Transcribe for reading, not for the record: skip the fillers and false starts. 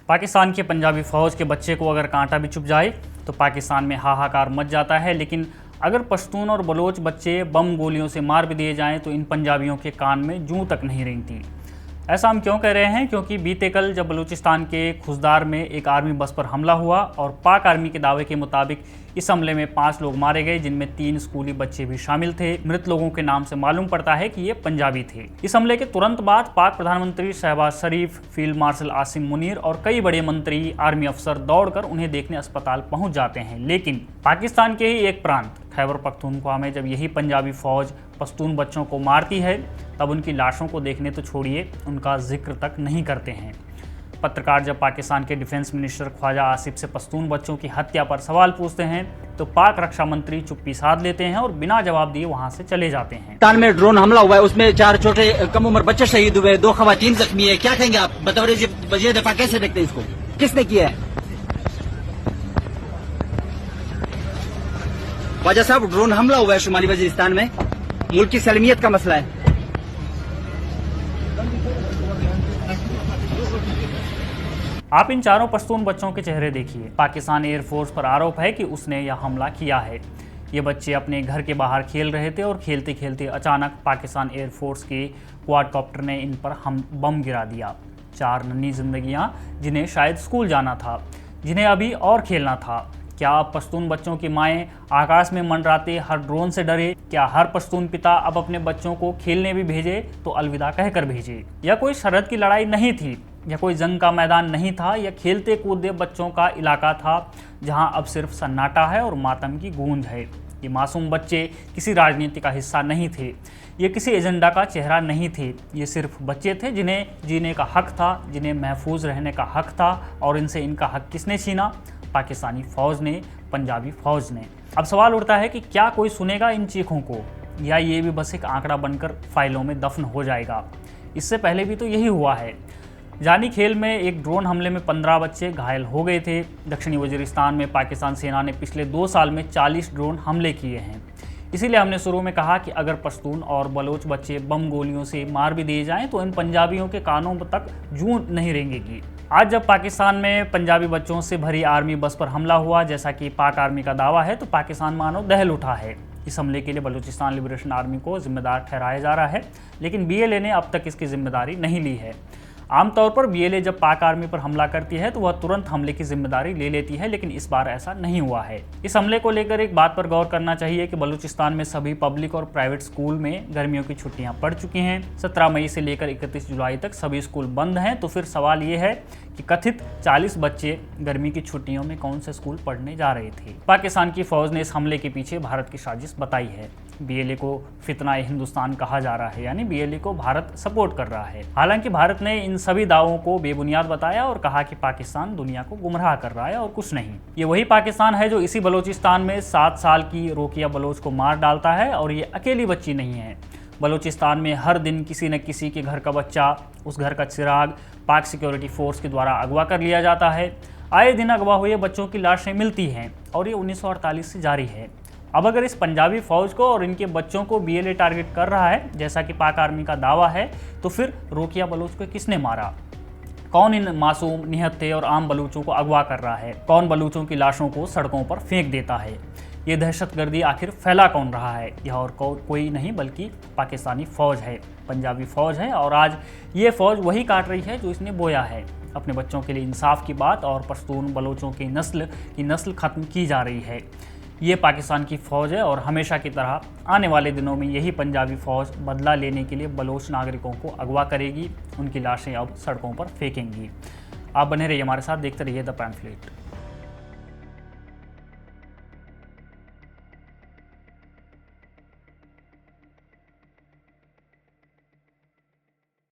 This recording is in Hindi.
पाकिस्तान के पंजाबी फ़ौज के बच्चे को अगर कांटा भी चुभ जाए तो पाकिस्तान में हाहाकार मच जाता है, लेकिन अगर पश्तून और बलोच बच्चे बम गोलियों से मार भी दिए जाएं तो इन पंजाबियों के कान में जूं तक नहीं रेंगती। ऐसा हम क्यों कह रहे हैं? क्योंकि बीते कल जब बलूचिस्तान के खुजदार में एक आर्मी बस पर हमला हुआ और पाक आर्मी के दावे के मुताबिक इस हमले में 5 लोग मारे गए, जिनमें 3 स्कूली बच्चे भी शामिल थे। मृत लोगों के नाम से मालूम पड़ता है कि ये पंजाबी थे। इस हमले के तुरंत बाद पाक प्रधानमंत्री शहबाज शरीफ, फील्ड मार्शल आसिम मुनीर और कई बड़े मंत्री, आर्मी अफसर दौड़कर उन्हें देखने अस्पताल पहुंच जाते हैं। लेकिन पाकिस्तान के ही एक प्रांत खैबर पख्तूनख्वा में जब यही पंजाबी फौज पश्तून बच्चों को मारती है तब उनकी लाशों को देखने तो छोड़िए, उनका जिक्र तक नहीं करते हैं। पत्रकार जब पाकिस्तान के डिफेंस मिनिस्टर ख्वाजा आसिफ से पश्तून बच्चों की हत्या पर सवाल पूछते हैं तो पाक रक्षा मंत्री चुप्पी साध लेते हैं और बिना जवाब दिए वहां से चले जाते हैं। पाकिस्तान में ड्रोन हमला हुआ है, उसमें 4 छोटे कम उम्र बच्चे शहीद हुए, 2 खवातीन जख्मी है। क्या कहेंगे आप? बतौर वज़ीर दफा कैसे देखते हैं इसको? किसने किया है? ख्वाजा साहब, ड्रोन हमला हुआ है शुमाली वजीरिस्तान में, मुल्क की सलामियत का मसला है। आप इन चारों पश्तून बच्चों के चेहरे देखिए। पाकिस्तान एयरफोर्स पर आरोप है कि उसने यह हमला किया है। ये बच्चे अपने घर के बाहर खेल रहे थे और खेलते खेलते अचानक पाकिस्तान एयरफोर्स के क्वाडकॉप्टर ने इन पर बम गिरा दिया। 4 नन्ही जिंदगियां जिन्हें शायद स्कूल जाना था, जिन्हें अभी और खेलना था। क्या अब पश्तून बच्चों की माएँ आकाश में मंडराते हर ड्रोन से डरे? क्या हर पश्तून पिता अब अपने बच्चों को खेलने भी भेजे तो अलविदा कहकर भेजे? यह कोई सरहद की लड़ाई नहीं थी, यह कोई जंग का मैदान नहीं था, यह खेलते कूदते बच्चों का इलाका था जहां अब सिर्फ सन्नाटा है और मातम की गूंज है। ये मासूम बच्चे किसी राजनीति का हिस्सा नहीं थे, ये किसी एजेंडा का चेहरा नहीं थे। ये सिर्फ बच्चे थे जिन्हें जीने का हक था, जिन्हें महफूज रहने का हक था। और इनसे इनका हक किसने छीना? पाकिस्तानी फ़ौज ने, पंजाबी फ़ौज ने। अब सवाल उठता है कि क्या कोई सुनेगा इन चीखों को, या ये भी बस एक आंकड़ा बनकर फाइलों में दफन हो जाएगा? इससे पहले भी तो यही हुआ है। जानी खेल में एक ड्रोन हमले में 15 बच्चे घायल हो गए थे। दक्षिणी वजीरिस्तान में पाकिस्तान सेना ने पिछले 2 साल में 40 ड्रोन हमले किए हैं। इसीलिए हमने शुरू में कहा कि अगर पश्तून और बलोच बच्चे बम गोलियों से मार भी दिए जाएं तो इन पंजाबियों के कानों तक जूं नहीं रेंगेगी। आज जब पाकिस्तान में पंजाबी बच्चों से भरी आर्मी बस पर हमला हुआ, जैसा कि पाक आर्मी का दावा है, तो पाकिस्तान मानो दहल उठा है। इस हमले के लिए बलूचिस्तान लिबरेशन आर्मी को जिम्मेदार ठहराया जा रहा है, लेकिन BLA ने अब तक इसकी जिम्मेदारी नहीं ली है। आमतौर पर BLA जब पाक आर्मी पर हमला करती है तो वह तुरंत हमले की जिम्मेदारी ले लेती है, लेकिन इस बार ऐसा नहीं हुआ है। इस हमले को लेकर एक बात पर गौर करना चाहिए कि बलूचिस्तान में सभी पब्लिक और प्राइवेट स्कूल में गर्मियों की छुट्टियां पड़ चुकी हैं। 17 मई से लेकर 31 जुलाई तक सभी स्कूल बंद हैं। तो फिर सवाल ये है कि कथित 40 बच्चे गर्मी की छुट्टियों में कौन से स्कूल पढ़ने जा रहे थे? पाकिस्तान की फौज ने इस हमले के पीछे भारत की साजिश बताई है। BLA को फितना-ए हिंदुस्तान कहा जा रहा है, यानी BLA को भारत सपोर्ट कर रहा है। हालांकि भारत ने इन सभी दावों को बेबुनियाद बताया और कहा कि पाकिस्तान दुनिया को गुमराह कर रहा है और कुछ नहीं। ये वही पाकिस्तान है जो इसी बलूचिस्तान में 7 साल की रोकिया बलोच को मार डालता है। और ये अकेली बच्ची नहीं है। बलूचिस्तान में हर दिन किसी न किसी के घर का बच्चा, उस घर का चिराग पाक सिक्योरिटी फोर्स के द्वारा अगवा कर लिया जाता है। आए दिन अगवा हुए बच्चों की लाशें मिलती हैं और ये 1948 से जारी है। अब अगर इस पंजाबी फौज को और इनके बच्चों को BLA टारगेट कर रहा है, जैसा कि पाक आर्मी का दावा है, तो फिर रोकिया बलोच को किसने मारा? कौन इन मासूम, निहत्थे और आम बलूचों को अगवा कर रहा है? कौन बलूचों की लाशों को सड़कों पर फेंक देता है? ये दहशतगर्दी आखिर फैला कौन रहा है? यह और कोई नहीं बल्कि पाकिस्तानी फौज है, पंजाबी फौज है। और आज ये फौज वही काट रही है जो इसने बोया है। अपने बच्चों के लिए इंसाफ की बात और पश्तून बलोचों की नस्ल खत्म की जा रही है। ये पाकिस्तान की फ़ौज है और हमेशा की तरह आने वाले दिनों में यही पंजाबी फ़ौज बदला लेने के लिए बलोच नागरिकों को अगवा करेगी, उनकी लाशें अब सड़कों पर फेंकेंगी। आप बने रहिए हमारे साथ, देखते रहिए द पैम्फलेट।